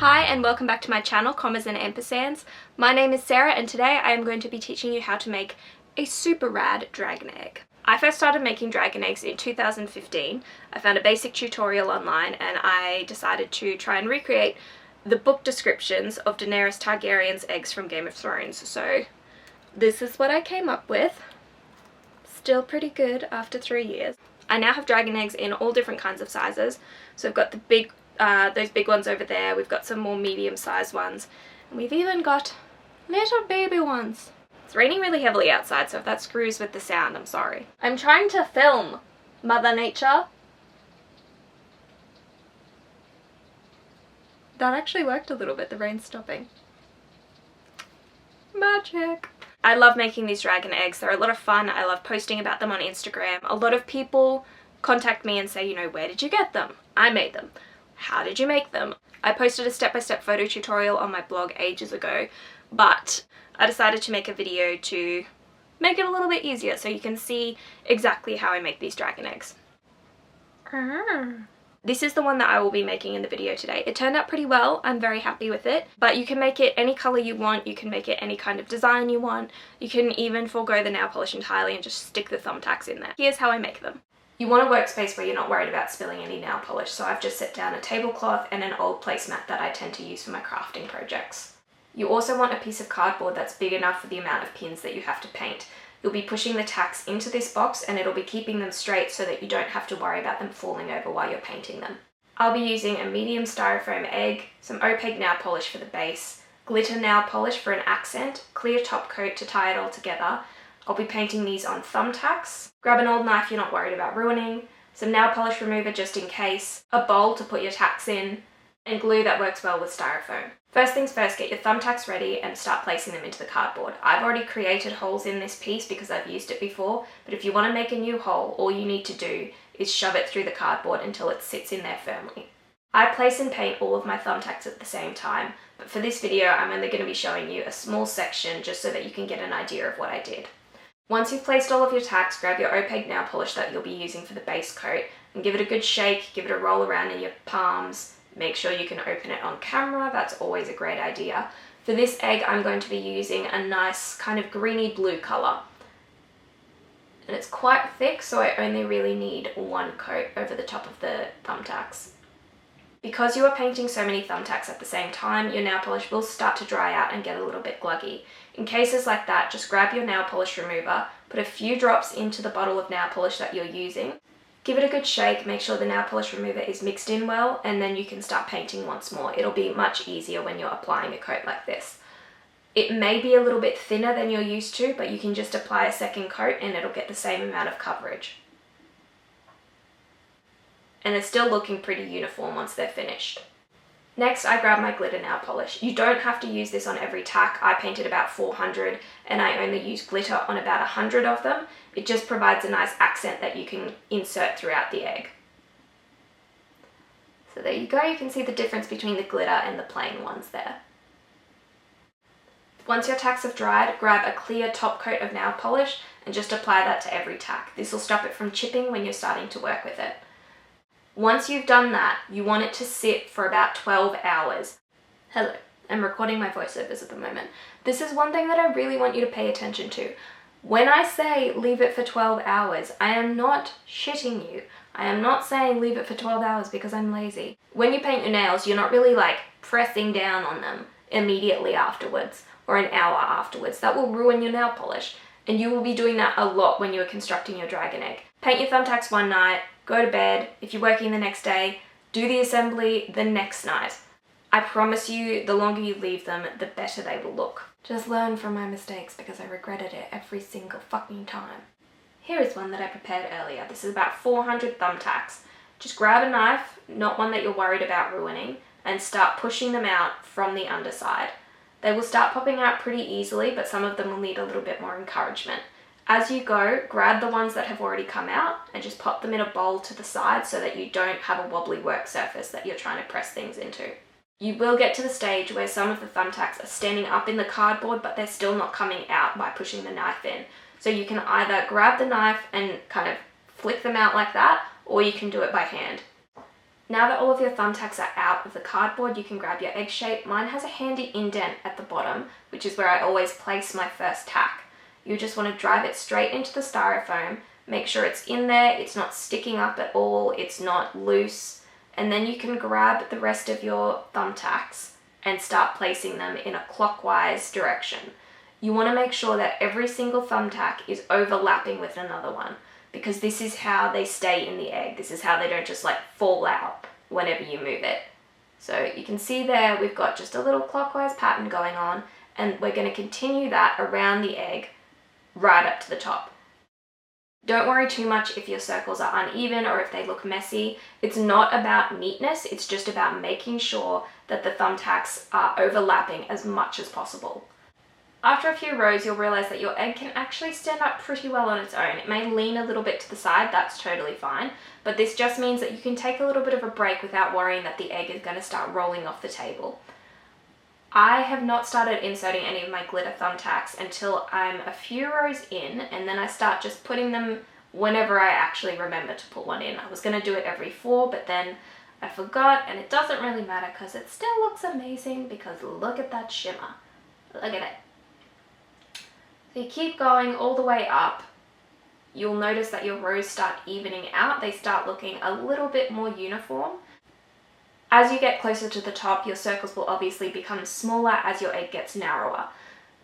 Hi and welcome back to my channel, Commas and Ampersands. My name is Sarah and today I am going to be teaching you how to make a super rad dragon egg. I first started making dragon eggs in 2015. I found a basic tutorial online and I decided to try and recreate the book descriptions of Daenerys Targaryen's eggs from Game of Thrones. So this is what I came up with. Still pretty good after 3 years. I now have dragon eggs in all different kinds of sizes. So I've got the big those big ones over there, we've got some more medium-sized ones, and we've even got little baby ones. It's raining really heavily outside, so if that screws with the sound, I'm sorry. I'm trying to film, Mother Nature. That actually worked a little bit, the rain's stopping. Magic! I love making these dragon eggs, they're a lot of fun, I love posting about them on Instagram. A lot of people contact me and say, you know, where did you get them? I made them. How did you make them? I posted a step-by-step photo tutorial on my blog ages ago, but I decided to make a video to make it a little bit easier so you can see exactly how I make these dragon eggs. This is the one that I will be making in the video today. It turned out pretty well, I'm very happy with it, but you can make it any colour you want, you can make it any kind of design you want, you can even forego the nail polish entirely and just stick the thumbtacks in there. Here's how I make them. You want a workspace where you're not worried about spilling any nail polish, so I've just set down a tablecloth and an old placemat that I tend to use for my crafting projects. You also want a piece of cardboard that's big enough for the amount of pins that you have to paint. You'll be pushing the tacks into this box and it'll be keeping them straight so that you don't have to worry about them falling over while you're painting them. I'll be using a medium styrofoam egg, some opaque nail polish for the base, glitter nail polish for an accent, clear top coat to tie it all together. I'll be painting these on thumbtacks. Grab an old knife you're not worried about ruining, some nail polish remover just in case, a bowl to put your tacks in, and glue that works well with styrofoam. First things first, get your thumbtacks ready and start placing them into the cardboard. I've already created holes in this piece because I've used it before, but if you want to make a new hole, all you need to do is shove it through the cardboard until it sits in there firmly. I place and paint all of my thumbtacks at the same time, but for this video I'm only going to be showing you a small section just so that you can get an idea of what I did. Once you've placed all of your tacks, grab your opaque nail polish that you'll be using for the base coat and give it a good shake, give it a roll around in your palms. Make sure you can open it on camera, that's always a great idea. For this egg I'm going to be using a nice kind of greeny blue colour. And it's quite thick, so I only really need one coat over the top of the thumbtacks. Because you are painting so many thumbtacks at the same time, your nail polish will start to dry out and get a little bit gluggy. In cases like that, just grab your nail polish remover, put a few drops into the bottle of nail polish that you're using, give it a good shake, make sure the nail polish remover is mixed in well, and then you can start painting once more. It'll be much easier when you're applying a coat like this. It may be a little bit thinner than you're used to, but you can just apply a second coat and it'll get the same amount of coverage. And they're still looking pretty uniform once they're finished. Next, I grab my glitter nail polish. You don't have to use this on every tack. I painted about 400 and I only use glitter on about 100 of them. It just provides a nice accent that you can insert throughout the egg. So there you go, you can see the difference between the glitter and the plain ones there. Once your tacks have dried, grab a clear top coat of nail polish and just apply that to every tack. This will stop it from chipping when you're starting to work with it. Once you've done that, you want it to sit for about 12 hours. Hello, I'm recording my voiceovers at the moment. This is one thing that I really want you to pay attention to. When I say leave it for 12 hours, I am not shitting you. I am not saying leave it for 12 hours because I'm lazy. When you paint your nails, you're not really like pressing down on them immediately afterwards or an hour afterwards. That will ruin your nail polish. And you will be doing that a lot when you are constructing your dragon egg. Paint your thumbtacks one night, go to bed. If you're working the next day, do the assembly the next night. I promise you, the longer you leave them, the better they will look. Just learn from my mistakes because I regretted it every single fucking time. Here is one that I prepared earlier. This is about 400 thumbtacks. Just grab a knife, not one that you're worried about ruining, and start pushing them out from the underside. They will start popping out pretty easily, but some of them will need a little bit more encouragement. As you go, grab the ones that have already come out and just pop them in a bowl to the side so that you don't have a wobbly work surface that you're trying to press things into. You will get to the stage where some of the thumbtacks are standing up in the cardboard, but they're still not coming out by pushing the knife in. So you can either grab the knife and kind of flick them out like that, or you can do it by hand. Now that all of your thumbtacks are out of the cardboard, you can grab your egg shape. Mine has a handy indent at the bottom, which is where I always place my first tack. You just want to drive it straight into the styrofoam, make sure it's in there, it's not sticking up at all, it's not loose, and then you can grab the rest of your thumbtacks and start placing them in a clockwise direction. You want to make sure that every single thumbtack is overlapping with another one, because this is how they stay in the egg. This is how they don't just like fall out whenever you move it. So you can see there we've got just a little clockwise pattern going on, and we're going to continue that around the egg right up to the top. Don't worry too much if your circles are uneven or if they look messy. It's not about neatness, it's just about making sure that the thumbtacks are overlapping as much as possible. After a few rows, you'll realize that your egg can actually stand up pretty well on its own. It may lean a little bit to the side, that's totally fine, but this just means that you can take a little bit of a break without worrying that the egg is going to start rolling off the table. I have not started inserting any of my glitter thumbtacks until I'm a few rows in, and then I start just putting them whenever I actually remember to put one in. I was going to do it every 4, but then I forgot, and it doesn't really matter because it still looks amazing, because look at that shimmer. Look at it. So you keep going all the way up. You'll notice that your rows start evening out. They start looking a little bit more uniform. As you get closer to the top, your circles will obviously become smaller as your egg gets narrower.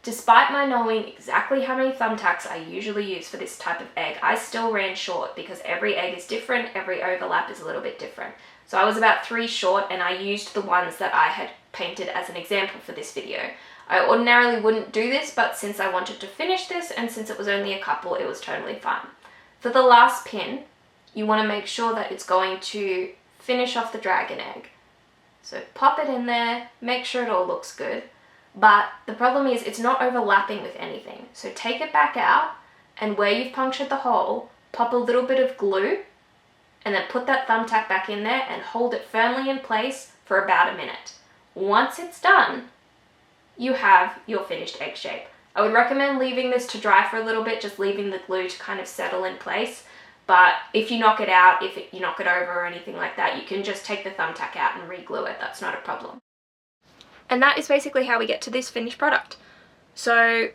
Despite my knowing exactly how many thumbtacks I usually use for this type of egg, I still ran short because every egg is different, every overlap is a little bit different. So I was about 3 short, and I used the ones that I had painted as an example for this video. I ordinarily wouldn't do this, but since I wanted to finish this and since it was only a couple, it was totally fine. For the last pin, you want to make sure that it's going to finish off the dragon egg. So pop it in there, make sure it all looks good. But the problem is it's not overlapping with anything. So take it back out, and where you've punctured the hole, pop a little bit of glue, and then put that thumbtack back in there and hold it firmly in place for about a minute. Once it's done, you have your finished egg shape. I would recommend leaving this to dry for a little bit, just leaving the glue to kind of settle in place. But if you knock it out, you knock it over or anything like that, you can just take the thumbtack out and re-glue it. That's not a problem. And that is basically how we get to this finished product. So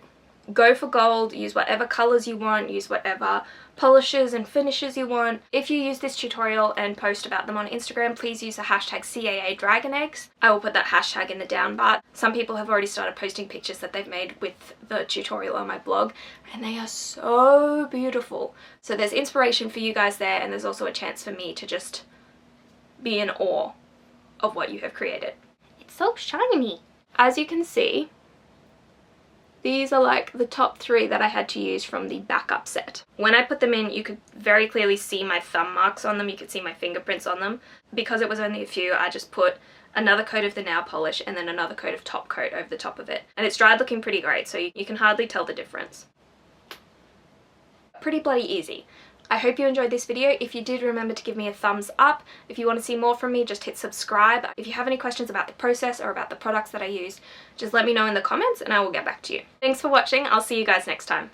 go for gold, use whatever colors you want, use whatever polishes and finishes you want. If you use this tutorial and post about them on Instagram, please use the hashtag CAA Dragon Eggs. I will put that hashtag in the down bar. Some people have already started posting pictures that they've made with the tutorial on my blog, and they are so beautiful. So there's inspiration for you guys there, and there's also a chance for me to just be in awe of what you have created. It's so shiny. As you can see, these are like the top 3 that I had to use from the backup set. When I put them in, you could very clearly see my thumb marks on them. You could see my fingerprints on them. Because it was only a few, I just put another coat of the nail polish and then another coat of top coat over the top of it. And it's dried looking pretty great, so you can hardly tell the difference. Pretty bloody easy. I hope you enjoyed this video. If you did, remember to give me a thumbs up. If you want to see more from me, just hit subscribe. If you have any questions about the process or about the products that I use, just let me know in the comments and I will get back to you. Thanks for watching. I'll see you guys next time.